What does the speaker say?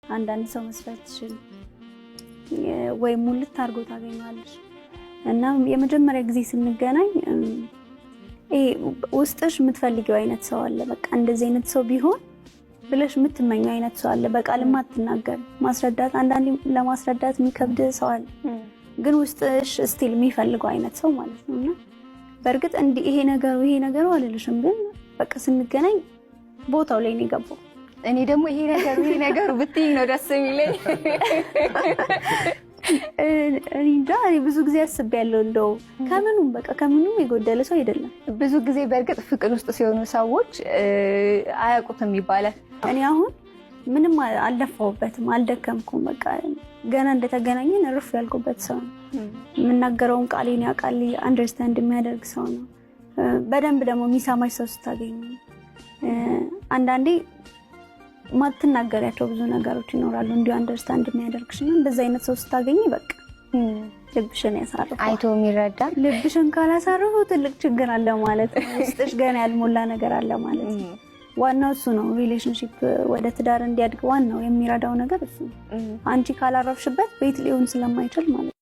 አንዳንድ ሰው መስፈርትሽን ወይ ሙልት አድርጎ ታገኛለሽ እና የመጀመሪያ ጊዜ ስንገናኝ ውስጥሽ የምትፈልጊው አይነት ሰው አለ በቃ እንደዚህ አይነት ሰው ቢሆን ብለሽ የምትመኘው አይነት ሰው አለ በቃል ማትናገር ማስረዳት አንዳንዴ ለማስረዳት የሚከብድ ሰው አለ ግን ውስጥሽ ስቲል የሚፈልገው አይነት ሰው ማለት ነውና በርግጥ እንዲህ ይሄ ነገሩ አልልሽም ግን በቃ ስንገናኝ ቦታው ላይ ነው የገባው እኔ ደግሞ ይሄ ነገሩ ብትይኝ ነው ደስ የሚለኝ እንጃ ብዙ ጊዜ አስቤያለሁ እንደው ከምኑም የጎደለ ሰው አይደለም ብዙ ጊዜ በርግጥ ፍቅር ውስጥ ሲሆኑ ሰዎች አያውቁትም ይባላል እኔ አሁን ምንም አልደፋውበትም አልደከምኩም በቃ ገና እንደተገናኘን እርፍ ያልኩበት ሰው ነው የምናገረውን ቃሌን ያውቃል አንደርስታንድ የሚያደርግ ሰው ነው በደንብ ደግሞ የሚሰማሽ ሰው ስታገኝ አንዳንዴ ማትናገሪያቸው ብዙ ነገሮች ይኖራሉ እንዲሁ አንደርስታንድ የሚያደርግሽና እንደዛ አይነት ሰው ስታገኝ በቃ ልብሽን ያሳርፋል አይቶ የሚረዳ ልብሽን ካላሳረፈው ትልቅ ችግር አለ ማለት ነው ውስጥሽ ገና ያልሞላ ነገር አለ ማለት ነው ዋናው እሱ ነው ሪሌሽንሺፕ ወደ ትዳር እንዲያድግ ዋናው የሚረዳው ነገር እሱ አንቺ ካላረፍሽበት ቤት ሊሆን ስለማይችል ማለት